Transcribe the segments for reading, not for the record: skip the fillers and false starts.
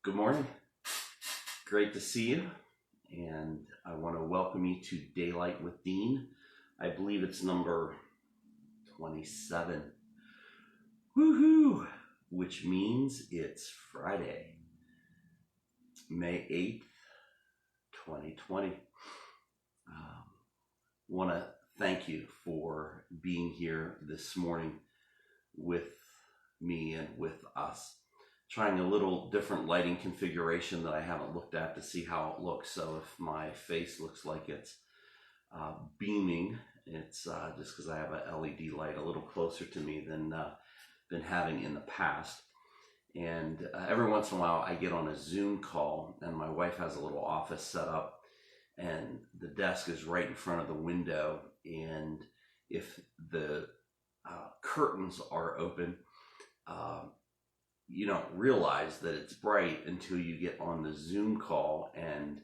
Good morning. Great to see you. And I want to welcome you to Daylight with Dean. I believe it's number 27. Woohoo! Which means it's Friday, May 8th, 2020. Want to thank you for being here this morning with me and with us. Trying a little different lighting configuration that I haven't looked at to see how it looks. So if my face looks like it's beaming, it's just because I have a LED light a little closer to me than having in the past. And every once in a while I get on a Zoom call, and my wife has a little office set up, and the desk is right in front of the window. And if the curtains are open, you don't realize that it's bright until you get on the Zoom call. And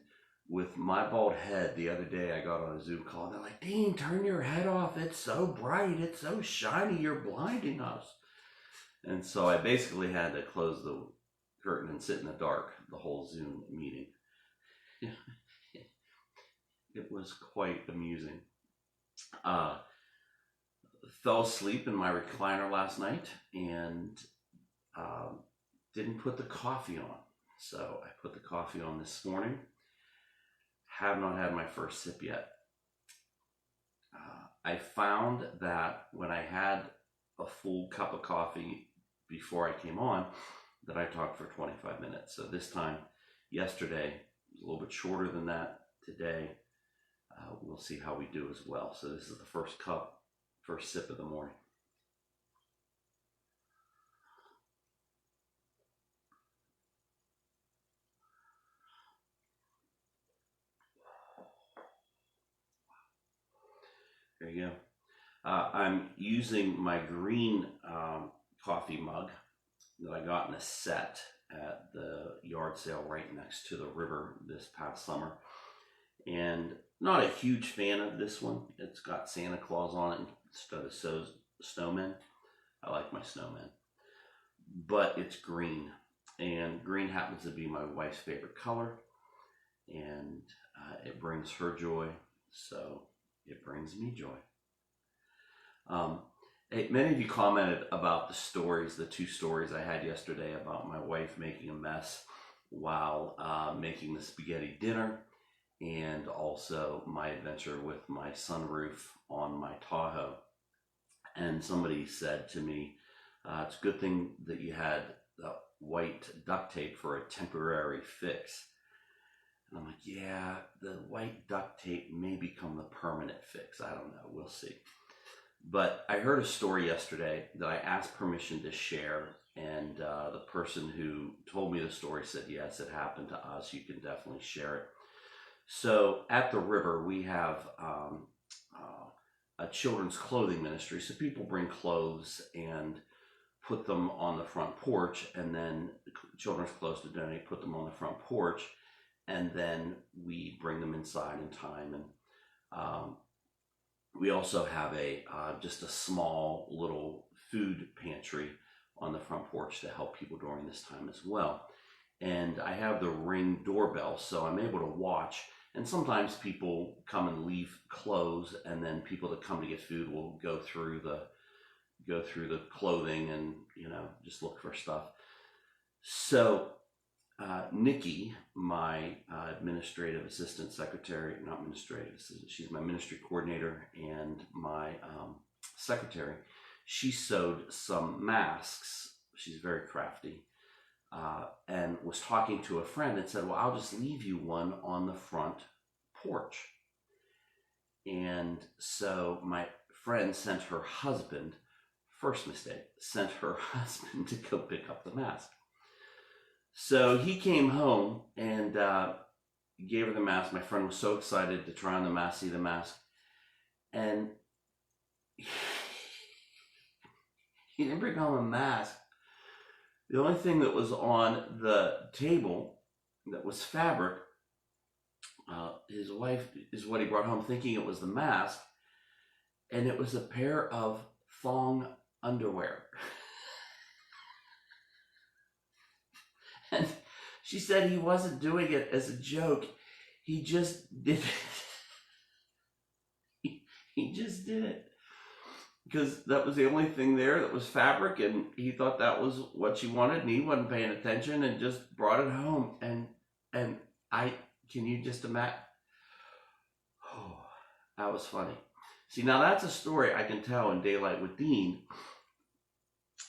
with my bald head, the other day I got on a Zoom call and they're like, "Dean, turn your head off. It's so bright. It's so shiny. You're blinding us." And so I basically had to close the curtain and sit in the dark the whole Zoom meeting. It was quite amusing. Fell asleep in my recliner last night and didn't put the coffee on. So I put the coffee on this morning. Have not had my first sip yet. I found that when I had a full cup of coffee before I came on, that I talked for 25 minutes. So this time, yesterday, was a little bit shorter than that. Today, we'll see how we do as well. So this is the first sip of the morning. There you go. I'm using my green coffee mug that I got in a set at the yard sale right next to the river this past summer. And not a huge fan of this one. It's got Santa Claus on it instead of snowmen. I like my snowmen. But it's green. And green happens to be my wife's favorite color. And it brings her joy. So it brings me joy. Many of you commented about the two stories I had yesterday about my wife making a mess while making the spaghetti dinner, and also my adventure with my sunroof on my Tahoe. And somebody said to me, it's a good thing that you had white duct tape for a temporary fix. And I'm like, yeah, the white duct tape may become the permanent fix. I don't know. We'll see. But I heard a story yesterday that I asked permission to share. And the person who told me the story said, yes, it happened to us. You can definitely share it. So at the river, we have a children's clothing ministry. So people bring clothes and put them on the front porch. And then children's clothes to donate, put them on the front porch. And then we bring them inside in time. And we also have just a small little food pantry on the front porch to help people during this time as well. And I have the Ring doorbell, so I'm able to watch. And sometimes people come and leave clothes, and then people that come to get food will go through the clothing and just look for stuff. So Nikki, my administrative assistant secretary, not administrative assistant, she's my ministry coordinator and my secretary. She sewed some masks. She's very crafty, and was talking to a friend and said, well, I'll just leave you one on the front porch. And so my friend sent her husband, first mistake, sent her husband to go pick up the mask. So he came home and gave her the mask. My friend was so excited to try on the mask, see the mask. And he didn't bring home a mask. The only thing that was on the table that was fabric, his wife is what he brought home thinking it was the mask. And it was a pair of thong underwear. And She said he wasn't doing it as a joke. He just did it. He just did it because that was the only thing there that was fabric, and he thought that was what she wanted, and he wasn't paying attention and just brought it home. And I can you just imagine? Oh, that was funny. See, now that's a story I can tell in Daylight with Dean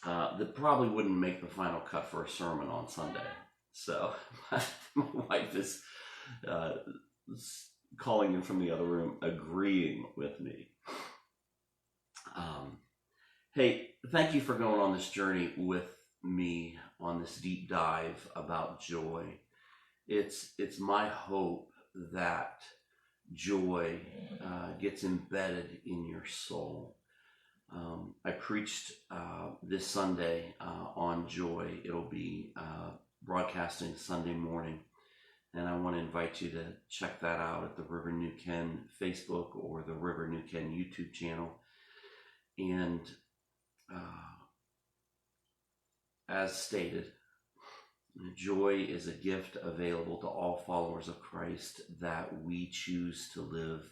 that probably wouldn't make the final cut for a sermon on Sunday. So my wife is calling in from the other room, agreeing with me. Hey, thank you for going on this journey with me on this deep dive about joy. It's my hope that joy gets embedded in your soul. I preached this Sunday on joy. It'll be broadcasting Sunday morning, and I want to invite you to check that out at the River New Ken Facebook or the River New Ken YouTube channel. And as stated, joy is a gift available to all followers of Christ that we choose to live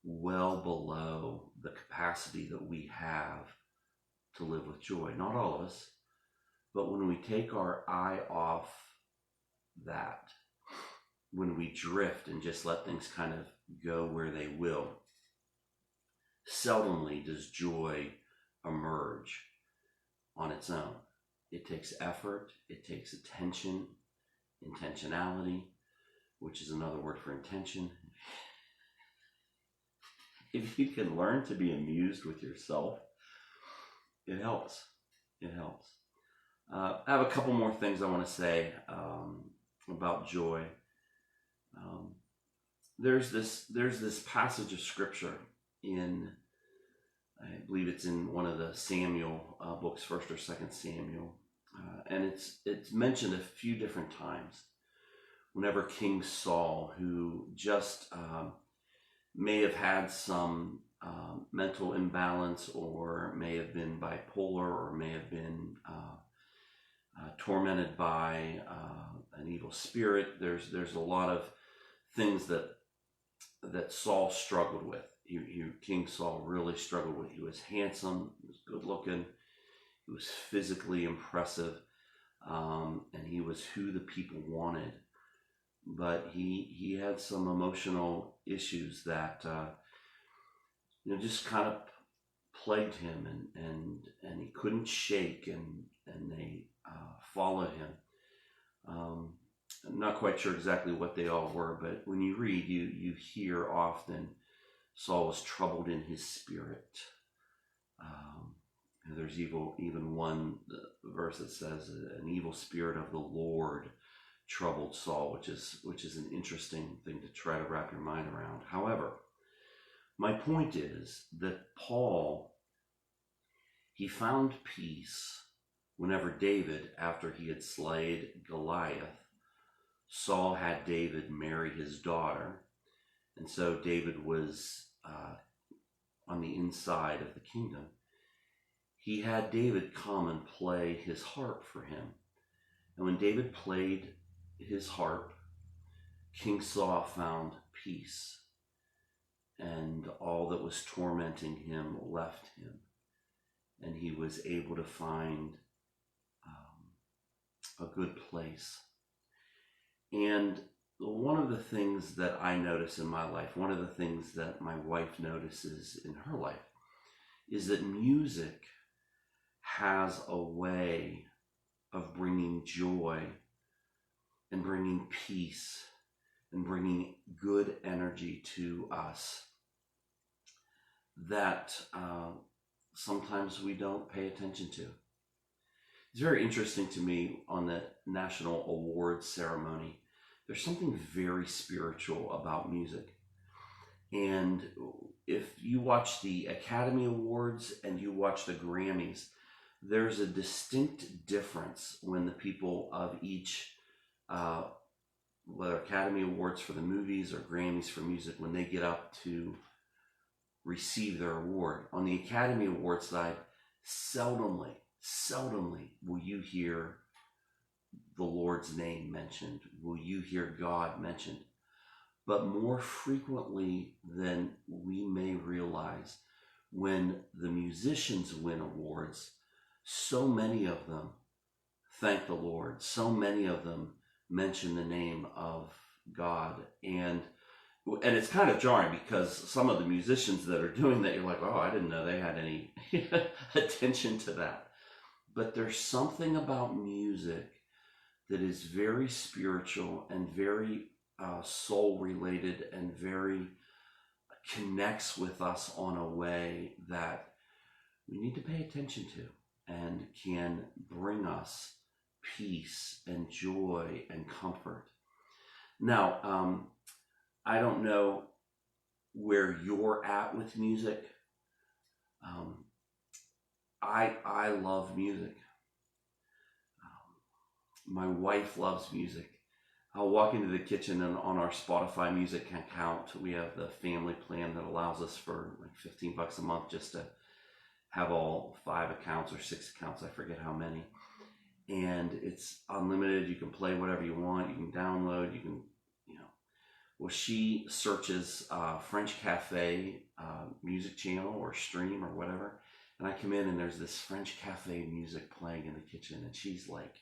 well below the capacity that we have to live with joy. Not all of us, but when we take our eye off that, when we drift and just let things kind of go where they will, seldomly does joy emerge on its own. It takes effort, it takes attention, intentionality, which is another word for intention. If you can learn to be amused with yourself, it helps. It helps. I have a couple more things I want to say about joy. There's this passage of scripture in, I believe it's in one of the Samuel books, 1st or 2nd Samuel, and it's mentioned a few different times. Whenever King Saul, who just may have had some mental imbalance, or may have been bipolar, or may have been tormented by an evil spirit. There's a lot of things that Saul struggled with. King Saul really struggled with. He was handsome, he was good looking, he was physically impressive, and he was who the people wanted. But he had some emotional issues that just kind of plagued him, and he couldn't shake, and they followed him. I'm not quite sure exactly what they all were, but when you read, you hear often Saul was troubled in his spirit. And there's even one verse that says, an evil spirit of the Lord troubled Saul, which is an interesting thing to try to wrap your mind around. However, my point is that Paul, he found peace whenever David, after he had slayed Goliath, Saul had David marry his daughter, and so David was on the inside of the kingdom. He had David come and play his harp for him. And when David played his harp, King Saul found peace, and all that was tormenting him left him, and he was able to find a good place. And one of the things that I notice in my life, one of the things that my wife notices in her life, is that music has a way of bringing joy and bringing peace and bringing good energy to us that sometimes we don't pay attention to. It's very interesting to me on the National Awards ceremony. There's something very spiritual about music. And if you watch the Academy Awards and you watch the Grammys, there's a distinct difference when the people of each, whether Academy Awards for the movies or Grammys for music, when they get up to receive their award. On the Academy Awards side, seldomly will you hear the Lord's name mentioned? Will you hear God mentioned? But more frequently than we may realize, when the musicians win awards, so many of them thank the Lord. So many of them mention the name of God. And it's kind of jarring because some of the musicians that are doing that, you're like, oh, I didn't know they had any attention to that. But there's something about music that is very spiritual and very soul related and very connects with us on a way that we need to pay attention to and can bring us peace and joy and comfort. Now, I don't know where you're at with music. I love music. My wife loves music. I'll walk into the kitchen and on our Spotify music account, we have the family plan that allows us for like $15 a month just to have all 5 accounts or 6 accounts. I forget how many. And it's unlimited. You can play whatever you want. You can download. You can, well, she searches French Cafe music channel or stream or whatever. And I come in and there's this French Cafe music playing in the kitchen. And she's like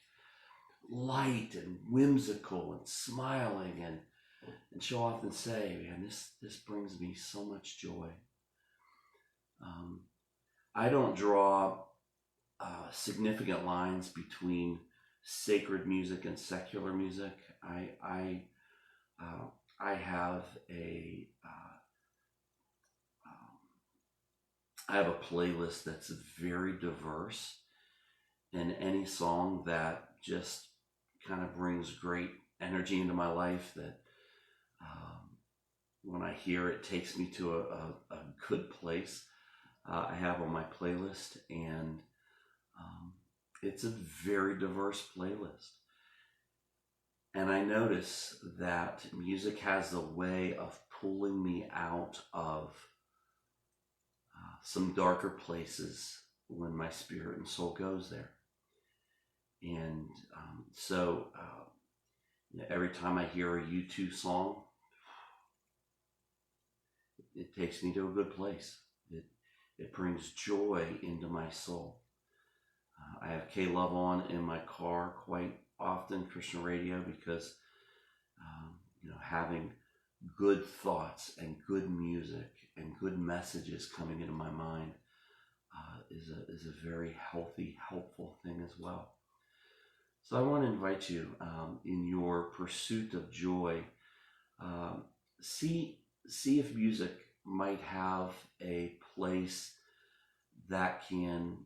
light and whimsical and smiling. And she'll often say, man, this brings me so much joy. I don't draw significant lines between sacred music and secular music. I have I have a playlist that's very diverse, and any song that just kind of brings great energy into my life that when I hear it takes me to a good place, I have on my playlist, and it's a very diverse playlist. And I notice that music has a way of pulling me out of some darker places when my spirit and soul goes there. And so every time I hear a U2 song, it takes me to a good place. It brings joy into my soul. I have K-Love on in my car quite often, Christian radio, because having good thoughts and good music and good messages coming into my mind is a very healthy, helpful thing as well. So I want to invite you in your pursuit of joy, see if music might have a place that can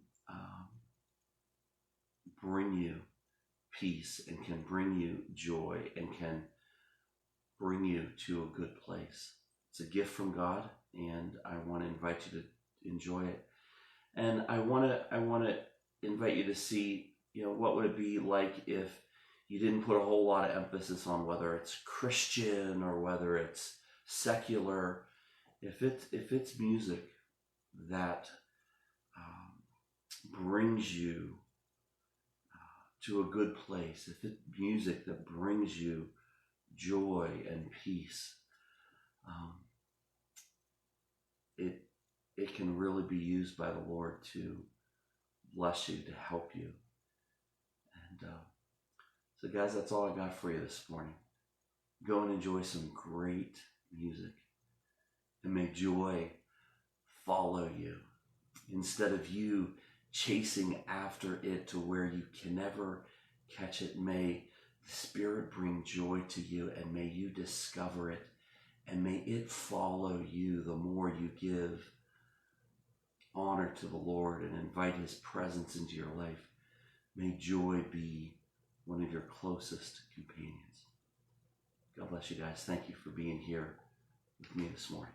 bring you peace and can bring you joy and can bring you to a good place. It's a gift from God, and I want to invite you to enjoy it. And I want to invite you to see, what would it be like if you didn't put a whole lot of emphasis on whether it's Christian or whether it's secular. If it's music that brings you to a good place, if it's music that brings you joy and peace, it can really be used by the Lord to bless you, to help you. And so guys, that's all I got for you this morning. Go and enjoy some great music, and may joy follow you instead of you chasing after it to where you can never catch it. May the Spirit bring joy to you, and may you discover it, and may it follow you the more you give honor to the Lord and invite His presence into your life. May joy be one of your closest companions. God bless you guys. Thank you for being here with me this morning.